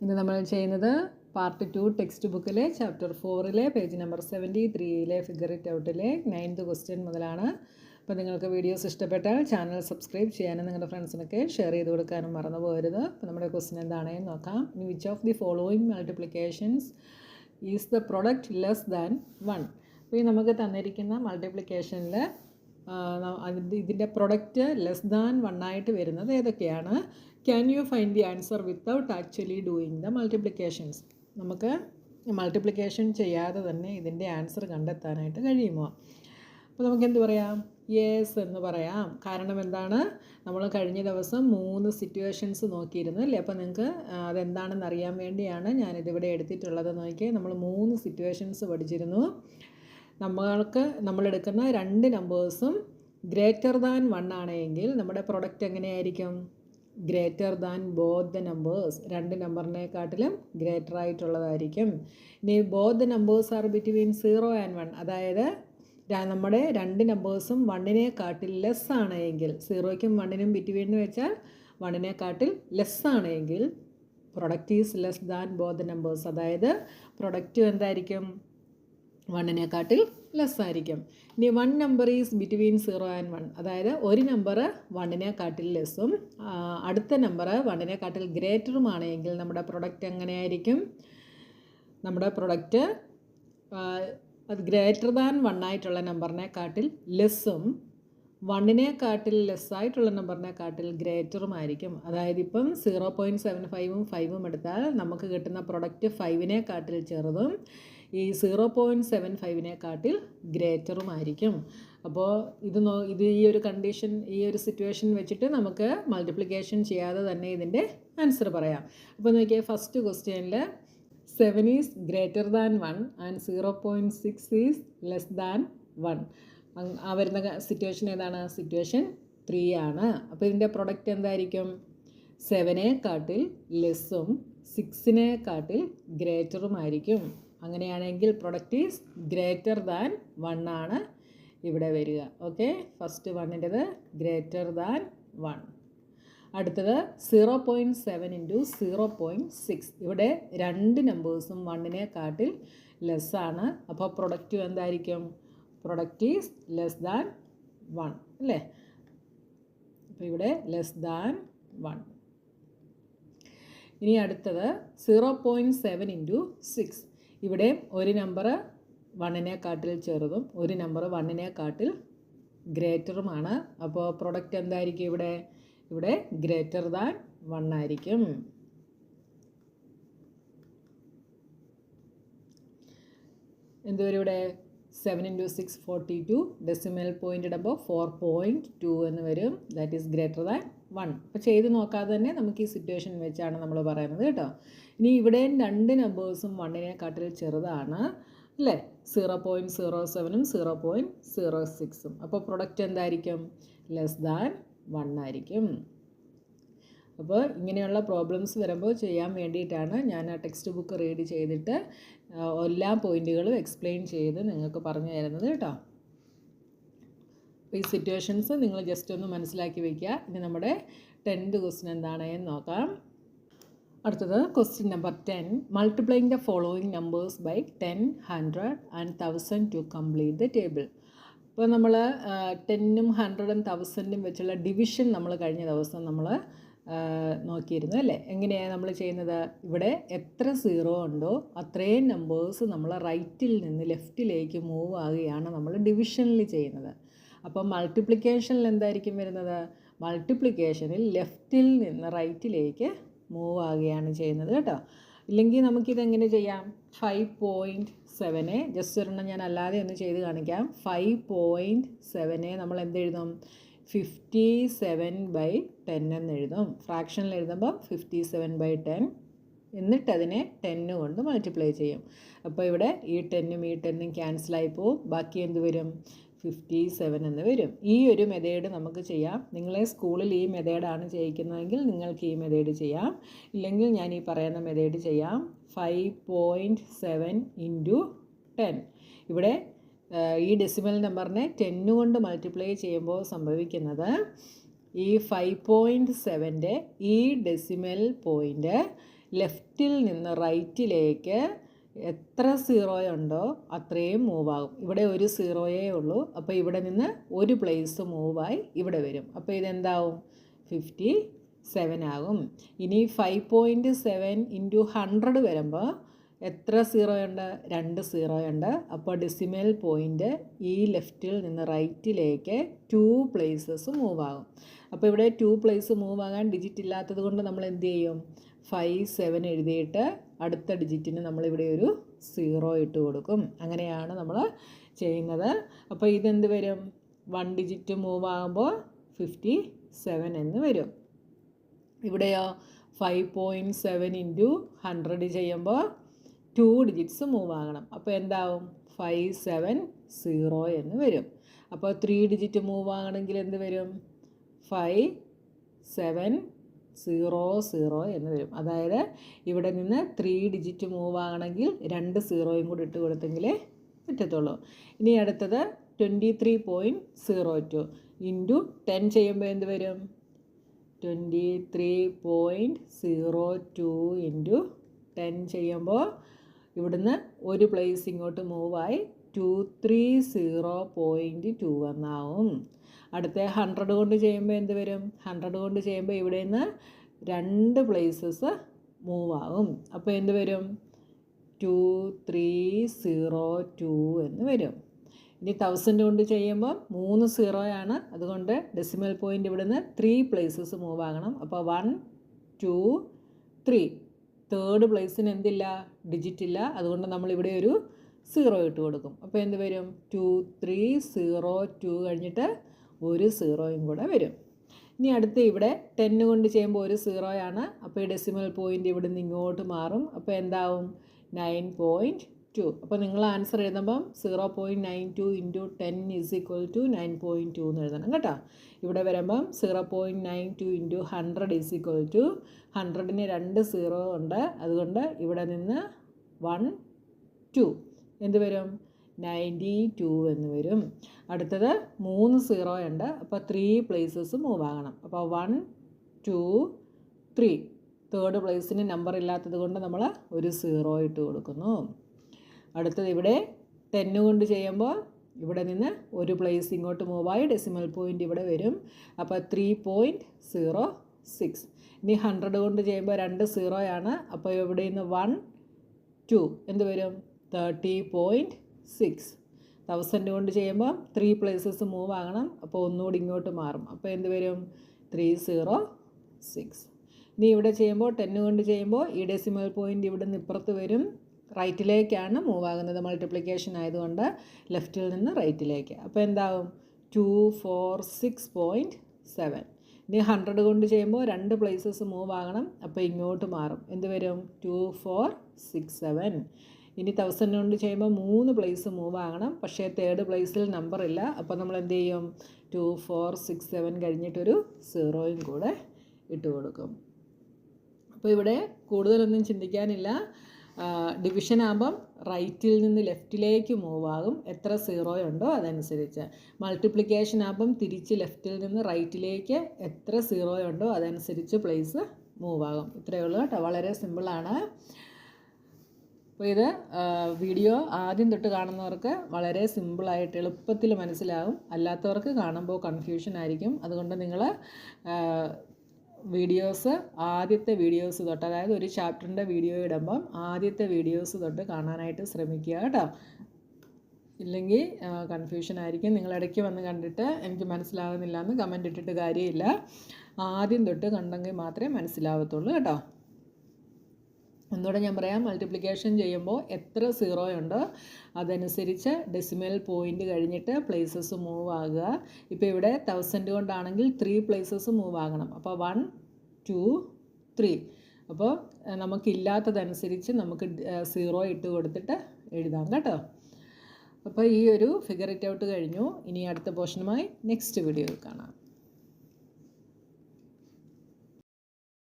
ഇന്ന് നമ്മൾ ചെയ്യുന്നത് പാർട്ട് 2 ടെക്സ്റ്റ് ബുക്കിലെ ചാപ്റ്റർ 4-ലെ പേജ് നമ്പർ 73-ലെ ഫിഗർ ഇറ്റ് ഔട്ടിലെ 9th ക്വസ്റ്റ്യൻ മുതലാണ്. അപ്പോൾ നിങ്ങൾക്ക് വീഡിയോസ് ഇഷ്ടപ്പെട്ടാൽ ചാനൽ സബ്സ്ക്രൈബ് ചെയ്യാനും നിങ്ങളുടെ ഫ്രണ്ട്സിനൊക്കെ ഷെയർ ചെയ്ത് കൊടുക്കാനും മറന്നു പോകരുത്. അപ്പോൾ നമ്മുടെ ക്വസ്റ്റ്യൻ എന്താണെന്ന് നോക്കാം. In which of the following multiplications is the product less than 1? അപ്പോൾ ഈ നമുക്ക് തന്നിരിക്കുന്ന മൾട്ടിപ്ലിക്കേഷനിൽ ഇതിൻ്റെ പ്രൊഡക്റ്റ് ലെസ് ദാൻ 1 ആയിട്ട് വരുന്നത് ഏതൊക്കെയാണ്? Can you find the answer without actually doing the multiplications? നമുക്ക് മൾട്ടിപ്ലിക്കേഷൻ ചെയ്യാതെ തന്നെ ഇതിൻ്റെ ആൻസർ കണ്ടെത്താനായിട്ട് കഴിയുമോ? അപ്പോൾ നമുക്ക് എന്ത് പറയാം? യെസ് എന്ന് പറയാം. കാരണം എന്താണ്? നമ്മൾ കഴിഞ്ഞ ദിവസം 3 സിറ്റുവേഷൻസ് നോക്കിയിരുന്നു അല്ലേ? അപ്പോൾ നിങ്ങൾക്ക് അതെന്താണെന്ന് അറിയാൻ വേണ്ടിയാണ് ഞാനിതിവിടെ എടുത്തിട്ടുള്ളത്. നോക്കിയാൽ നമ്മൾ 3 സിറ്റുവേഷൻസ് പഠിച്ചിരുന്നു. നമ്മളെടുക്കുന്ന 2 നമ്പേഴ്സും ഗ്രേറ്റർ ദാൻ 1 ആണെങ്കിൽ നമ്മുടെ പ്രൊഡക്റ്റ് എങ്ങനെയായിരിക്കും? Greater than both the numbers. 2 നമ്പറിനെക്കാട്ടിലും ഗ്രേറ്റർ ആയിട്ടുള്ളതായിരിക്കും. ഇനി both the numbers are between 0 and 1, അതായത് നമ്മുടെ 2 നമ്പേഴ്സും 1-നേക്കാട്ടിൽ ലെസ് ആണ് എങ്കിൽ, 0-ക്കും 1-നും ബിറ്റ്വീൻ എന്ന് വെച്ചാൽ 1-നേക്കാട്ടിൽ ലെസ് ആണ് എങ്കിൽ product is less than both the numbers. അതായത് പ്രൊഡക്റ്റ് എന്തായിരിക്കും? 1-നേക്കാട്ടിൽ ലെസ് ആയിരിക്കും. ഇനി 1 നമ്പർ ഈസ് ബിറ്റ്വീൻ 0 ആൻഡ് 1, അതായത് ഒരു നമ്പർ 1-നേക്കാട്ടിൽ ലെസ്സും അടുത്ത നമ്പർ 1-നേക്കാട്ടിൽ ഗ്രേറ്ററുമാണെങ്കിൽ നമ്മുടെ പ്രൊഡക്റ്റ് എങ്ങനെയായിരിക്കും? നമ്മുടെ പ്രൊഡക്റ്റ് അത് ഗ്രേറ്റർ ദാൻ 1 ആയിട്ടുള്ള നമ്പറിനെക്കാട്ടിൽ ലെസ്സും 1-നേക്കാട്ടിൽ ലെസ്സായിട്ടുള്ള നമ്പറിനെക്കാട്ടിൽ ഗ്രേറ്ററുമായിരിക്കും. അതായത് ഇപ്പം 0.75ഉം 5ഉം എടുത്താൽ നമുക്ക് കിട്ടുന്ന പ്രൊഡക്റ്റ് 5-നേക്കാട്ടിൽ ചെറുതും ഈ 0.75-നേക്കാട്ടിൽ ഗ്രേറ്ററുമായിരിക്കും. അപ്പോൾ ഇത് ഈ ഒരു കണ്ടീഷൻ, ഈ ഒരു സിറ്റുവേഷൻ വെച്ചിട്ട് നമുക്ക് മൾട്ടിപ്ലിക്കേഷൻ ചെയ്യാതെ തന്നെ ഇതിൻ്റെ ആൻസർ പറയാം. അപ്പോൾ നോക്കിയാൽ ഫസ്റ്റ് ക്വസ്റ്റ്യനിൽ 7 is greater than 1 and 0.6 is less than 1. ആ വരുന്ന സിറ്റുവേഷൻ ഏതാണ്? സിറ്റുവേഷൻ 3 ആണ്. അപ്പോൾ ഇതിൻ്റെ പ്രൊഡക്റ്റ് എന്തായിരിക്കും? 7-നേക്കാട്ടിൽ ലെസ്സും 6-നേക്കാട്ടിൽ ഗ്രേറ്ററുമായിരിക്കും. അങ്ങനെയാണെങ്കിൽ പ്രൊഡക്റ്റ് ഈസ് ഗ്രേറ്റർ ദാൻ 1 ആണ് ഇവിടെ വരിക. ഓക്കെ, ഫസ്റ്റ് 1-ൻ്റെത് ഗ്രേറ്റർ ദാൻ 1. അടുത്തത് 0.7 ഇൻറ്റു 0.6. ഇവിടെ 2 നമ്പേഴ്സും 1-നേക്കാട്ടിൽ ലെസ്സാണ്. അപ്പോൾ പ്രൊഡക്റ്റ് എന്തായിരിക്കും? പ്രൊഡക്റ്റ് ഈസ് ലെസ് ദാൻ 1 അല്ലേ? അപ്പോൾ ഇവിടെ ലെസ് ദാൻ 1. ഇനി അടുത്തത് 0.7 ഇൻറ്റു 6. ഇവിടെ ഒരു നമ്പർ 1-നേക്കാട്ടിൽ ചെറുതും ഒരു നമ്പർ 1-നേക്കാട്ടിൽ ഗ്രേറ്ററുമാണ്. അപ്പോൾ പ്രൊഡക്റ്റ് എന്തായിരിക്കും ഇവിടെ ഗ്രേറ്റർ ദാൻ 1 ആയിരിക്കും. എന്തുവരും ഇവിടെ? 7 ഇൻറ്റു 6 42, ഡെസിമൽ പോയിൻ്റ് ഇടുമ്പോൾ 4.2 എന്ന് വരും. That is greater than 1. അപ്പോൾ ചെയ്ത് നോക്കാതെ തന്നെ നമുക്ക് ഈ സിറ്റുവേഷൻ വെച്ചാണ് നമ്മൾ പറയുന്നത് കേട്ടോ. ഇനി ഇവിടെ 2 നമ്പേഴ്സും 1-നേക്കാട്ടിൽ ചെറുതാണ് അല്ലേ? 0.07ഉം 0.06ഉം. അപ്പോൾ പ്രൊഡക്റ്റ് എന്തായിരിക്കും? ലെസ് ദാൻ 1 ആയിരിക്കും. അപ്പോൾ ഇങ്ങനെയുള്ള പ്രോബ്ലംസ് വരുമ്പോൾ ചെയ്യാൻ വേണ്ടിയിട്ടാണ് ഞാൻ ആ ടെക്സ്റ്റ് ബുക്ക് റീഡ് ചെയ്തിട്ട് എല്ലാ പോയിൻറ്റുകളും എക്സ്പ്ലെയിൻ ചെയ്ത് നിങ്ങൾക്ക് പറഞ്ഞു തരുന്നത് കേട്ടോ. അപ്പോൾ ഈ സിറ്റുവേഷൻസ് നിങ്ങൾ ജസ്റ്റ് ഒന്ന് മനസ്സിലാക്കി വയ്ക്കുക. ഇനി നമ്മുടെ 10th ക്വസ്റ്റ്യൻ എന്താണെന്ന് നോക്കാം. അടുത്തത് question number 10. Multiplying the following numbers by 10, 100 and 1000 to complete the table. അപ്പോൾ നമ്മൾ 10ഉം 100ഉം 1000ഉം വെച്ചുള്ള ഡിവിഷൻ നമ്മൾ കഴിഞ്ഞ ദിവസം നമ്മൾ നോക്കിയിരുന്നു അല്ലേ? എങ്ങനെയാണ് നമ്മൾ ചെയ്യുന്നത്? ഇവിടെ എത്ര 0 ഉണ്ടോ അത്രയും നമ്പേഴ്സ് നമ്മൾ റൈറ്റിൽ നിന്ന് ലെഫ്റ്റിലേക്ക് മൂവ് ആകുകയാണ് നമ്മൾ ഡിവിഷനിൽ ചെയ്യുന്നത്. അപ്പോൾ മൾട്ടിപ്ലിക്കേഷനിൽ എന്തായിരിക്കും വരുന്നത്? മൾട്ടിപ്ലിക്കേഷനിൽ ലെഫ്റ്റിൽ നിന്ന് റൈറ്റിലേക്ക് മൂവ് ആകുകയാണ് ചെയ്യുന്നത് കേട്ടോ. ഇല്ലെങ്കിൽ നമുക്കിതെങ്ങനെ ചെയ്യാം? 5.7 ജസ്റ്റ് ഒരെണ്ണം ഞാൻ അല്ലാതെ ഒന്ന് ചെയ്ത് കാണിക്കാം. 5.7 നമ്മൾ എന്തെഴുതും? 57/10 എന്ന് എഴുതും. ഫ്രാക്ഷനിൽ എഴുതുമ്പോൾ 57/10, എന്നിട്ട് അതിനെ 10 കൊണ്ട് മൾട്ടിപ്ലൈ ചെയ്യും. അപ്പോൾ ഇവിടെ ഈ 10ഉം ഈ 10ഉം ക്യാൻസലായി പോവും. ബാക്കി എന്ത് വരും? 57 എന്ന് വരും. ഈ ഒരു മെത്തേഡ് നമുക്ക് ചെയ്യാം. നിങ്ങളെ സ്കൂളിൽ ഈ മെത്തേഡാണ് ചെയ്യിക്കുന്നതെങ്കിൽ നിങ്ങൾക്ക് ഈ മെത്തേഡ് ചെയ്യാം. ഇല്ലെങ്കിൽ ഞാൻ ഈ പറയുന്ന മെത്തേഡ് ചെയ്യാം. 5.7 ഇൻറ്റു 10. ഇവിടെ ഈ ഡെസിമൽ നമ്പറിനെ 10 കൊണ്ട് മൾട്ടിപ്ലൈ ചെയ്യുമ്പോൾ സംഭവിക്കുന്നത് ഈ 5.7ൻ്റെ ഈ ഡെസിമൽ പോയിൻ്റ് ലെഫ്റ്റിൽ നിന്ന് റൈറ്റിലേക്ക് എത്ര സീറോയുണ്ടോ അത്രയും മൂവ് ആകും. ഇവിടെ ഒരു സീറോയേ ഉള്ളൂ. അപ്പോൾ ഇവിടെ നിന്ന് ഒരു പ്ലേസ് മൂവായി ഇവിടെ വരും. അപ്പോൾ ഇതെന്താവും? 57 ആകും. ഇനി 5.7 × 100 വരുമ്പോൾ എത്ര സീറോയുണ്ട്? 2 സീറോയുണ്ട്. അപ്പോൾ ഡെസിമൽ പോയിൻ്റ് ഈ ലെഫ്റ്റിൽ നിന്ന് റൈറ്റിലേക്ക് 2 പ്ലേസസ് മൂവ് ആകും. അപ്പോൾ ഇവിടെ 2 പ്ലേസ് മൂവ് ആകാൻ ഡിജിറ്റ് ഇല്ലാത്തത് കൊണ്ട് നമ്മൾ എന്ത് ചെയ്യും? 57 എഴുതിയിട്ട് അടുത്ത ഡിജിറ്റിന് നമ്മളിവിടെ ഒരു 0 ഇട്ട് കൊടുക്കും. അങ്ങനെയാണ് നമ്മൾ ചെയ്യുന്നത്. അപ്പോൾ ഇതെന്ത് വരും? 1 ഡിജിറ്റ് മൂവ് ആകുമ്പോൾ 57 എന്ന് വരും. ഇവിടെയോ 5.7 × 100 ചെയ്യുമ്പോൾ 2 ഡിജിറ്റ്സ് മൂവ് ആകണം. അപ്പോൾ എന്താവും? 570 എന്ന് വരും. അപ്പോൾ 3 ഡിജിറ്റ് മൂവ് ആകണമെങ്കിൽ എന്ത് വരും? 5700 എന്ന് വരും. അതായത് ഇവിടെ നിന്ന് 3 ഡിജിറ്റ് മൂവ് ആകണമെങ്കിൽ 2 സീറോയും കൂടി ഇട്ട് കൊടുത്തെങ്കിലേ പറ്റത്തുള്ളൂ. ഇനി അടുത്തത് 23.02 × 10 ചെയ്യുമ്പോൾ എന്ത് വരും? 23.02 × 10 ചെയ്യുമ്പോൾ ഇവിടുന്ന് ഒരു പ്ലേസ് ഇങ്ങോട്ട് മൂവായി 230.2 എന്നാവും. അടുത്ത 100 കൊണ്ട് ചെയ്യുമ്പോൾ എന്ത് വരും? 100 കൊണ്ട് ചെയ്യുമ്പോൾ ഇവിടെ നിന്ന് 2 പ്ലേസസ് മൂവ് ആകും. അപ്പോൾ എന്ത് വരും? 2302 എന്ന് വരും. ഇനി 1000 കൊണ്ട് ചെയ്യുമ്പോൾ 3 സീറോയാണ്. അതുകൊണ്ട് ഡെസിമൽ പോയിൻ്റ് ഇവിടെ നിന്ന് 3 പ്ലേസസ് മൂവ് ആകണം. അപ്പോൾ 1 2 3. തേർഡ് പ്ലേസിന് എന്തില്ല? ഡിജിറ്റ് ഇല്ല. അതുകൊണ്ട് നമ്മളിവിടെ ഒരു 0 ഇട്ട് കൊടുക്കും. അപ്പോൾ എന്ത് വരും? 2302 കഴിഞ്ഞിട്ട് ഒരു സീറോയും കൂടെ വരും. ഇനി അടുത്ത് ഇവിടെ 10 കൊണ്ട് ചെയ്യുമ്പോൾ ഒരു സീറോയാണ്. അപ്പോൾ ഈ ഡെസിമൽ പോയിൻ്റ് ഇവിടെ നിന്ന് ഇങ്ങോട്ട് മാറും. അപ്പോൾ എന്താവും? 9.2. അപ്പോൾ നിങ്ങൾ ആൻസർ എഴുതുമ്പം 0.92 × 10 = 9.2 എന്ന് എഴുതണം കേട്ടോ. ഇവിടെ വരുമ്പം 0.92 × 100 100ന് 2 സീറോ ഉണ്ട്. അതുകൊണ്ട് ഇവിടെ നിന്ന് 1 2 എന്ത് വരും? 92 എന്ന് വരും. അടുത്തത് 3 സീറോ ഉണ്ട്. അപ്പോൾ 3 പ്ലേസസ് മൂവ് ആകണം. അപ്പോൾ 1 2 3. തേർഡ് പ്ലേസിന് നമ്പർ ഇല്ലാത്തത് കൊണ്ട് നമ്മൾ ഒരു 0 ഇട്ട് കൊടുക്കുന്നു. അടുത്തത് ഇവിടെ 10 കൊണ്ട് ചെയ്യുമ്പോൾ ഇവിടെ നിന്ന് ഒരു പ്ലേസ് ഇങ്ങോട്ട് മൂവായി ഡെസിമൽ പോയിൻ്റ് ഇവിടെ വരും. അപ്പോൾ 3.06. ഇനി 100 കൊണ്ട് ചെയ്യുമ്പോൾ 2 സീറോയാണ്. അപ്പോൾ ഇവിടെ നിന്ന് 1 2 എന്ത് വരും? 30.6. 1000 കൊണ്ട് ചെയ്യുമ്പോൾ 3 പ്ലേസസ് മൂവ് ആകണം. അപ്പോൾ ഒന്നുകൂടി ഇങ്ങോട്ട് മാറും. അപ്പോൾ എന്ത് വരും? 306. ഇനി ഇവിടെ ചെയ്യുമ്പോൾ 10 കൊണ്ട് ചെയ്യുമ്പോൾ ഈ ഡെസിമൽ പോയിൻ്റ് ഇവിടെ നിന്ന് ഇപ്പുറത്ത് വരും. റൈറ്റിലേക്കാണ് മൂവ് ആകുന്നത്. മൾട്ടിപ്ലിക്കേഷൻ ആയതുകൊണ്ട് ലെഫ്റ്റിൽ നിന്ന് റൈറ്റിലേക്ക്. അപ്പോൾ എന്താവും? 246.7. ഇനി 100 കൊണ്ട് ചെയ്യുമ്പോൾ 2 പ്ലേസസ് മൂവ് ആകണം. അപ്പോൾ ഇങ്ങോട്ട് മാറും. എന്ത് വരും? 2467. ഇനി 1000 കൊണ്ട് ചെയ്യുമ്പോൾ 3 പ്ലേസ് മൂവ് ആകണം. പക്ഷേ തേർഡ് പ്ലേസിൽ നമ്പർ ഇല്ല. അപ്പോൾ നമ്മൾ എന്ത് ചെയ്യും? 2467 കഴിഞ്ഞിട്ടൊരു 0യും കൂടെ ഇട്ട് കൊടുക്കും. അപ്പോൾ ഇവിടെ കൂടുതലൊന്നും ചിന്തിക്കാനില്ല. ഡിവിഷൻ ആകുമ്പം റൈറ്റിൽ നിന്ന് ലെഫ്റ്റിലേക്ക് മൂവ് ആകും. എത്ര സീറോയുണ്ടോ അതനുസരിച്ച്. മൾട്ടിപ്ലിക്കേഷൻ ആകുമ്പം തിരിച്ച് ലെഫ്റ്റിൽ നിന്ന് റൈറ്റിലേക്ക് എത്ര സീറോയുണ്ടോ അതനുസരിച്ച് പ്ലേസ് മൂവ് ആകും. ഇത്രയേ ഉള്ളൂ കേട്ടോ. വളരെ സിമ്പിളാണ്. അപ്പോൾ ഇത് വീഡിയോ ആദ്യം തൊട്ട് കാണുന്നവർക്ക് വളരെ സിമ്പിളായിട്ട് എളുപ്പത്തിൽ മനസ്സിലാകും. അല്ലാത്തവർക്ക് കാണുമ്പോൾ കൺഫ്യൂഷൻ ആയിരിക്കും. അതുകൊണ്ട് നിങ്ങൾ വീഡിയോസ് ആദ്യത്തെ വീഡിയോസ് തൊട്ട്, അതായത് ഒരു ചാപ്റ്ററിൻ്റെ വീഡിയോ ഇടുമ്പം ആദ്യത്തെ വീഡിയോസ് തൊട്ട് കാണാനായിട്ട് ശ്രമിക്കുക കേട്ടോ. ഇല്ലെങ്കിൽ കൺഫ്യൂഷൻ ആയിരിക്കും. നിങ്ങൾ ഇടയ്ക്ക് വന്ന് കണ്ടിട്ട് എനിക്ക് മനസ്സിലാകുന്നില്ല എന്ന് കമൻ്റ് ഇട്ടിട്ട് കാര്യമില്ല. ആദ്യം തൊട്ട് കണ്ടെങ്കിൽ മാത്രമേ മനസ്സിലാവത്തുള്ളൂ കേട്ടോ. ഒന്നുകൂടെ ഞാൻ പറയാം. മൾട്ടിപ്ലിക്കേഷൻ ചെയ്യുമ്പോൾ എത്ര സീറോയുണ്ടോ അതനുസരിച്ച് ഡെസിമൽ പോയിൻ്റ് കഴിഞ്ഞിട്ട് പ്ലേസസ് മൂവ് ആകുക. ഇപ്പോൾ ഇവിടെ 1000 കൊണ്ടാണെങ്കിൽ 3 പ്ലേസസ് മൂവ് ആകണം. അപ്പോൾ 1 2 3. അപ്പോൾ നമുക്കില്ലാത്തതനുസരിച്ച് നമുക്ക് 0 ഇട്ട് കൊടുത്തിട്ട് എഴുതാം കേട്ടോ. അപ്പോൾ ഈ ഒരു ഫിഗർ ഇറ്റ് ഔട്ട് കഴിഞ്ഞു. ഇനി അടുത്ത പോർഷനുമായി നെക്സ്റ്റ് വീഡിയോയിൽ കാണാം.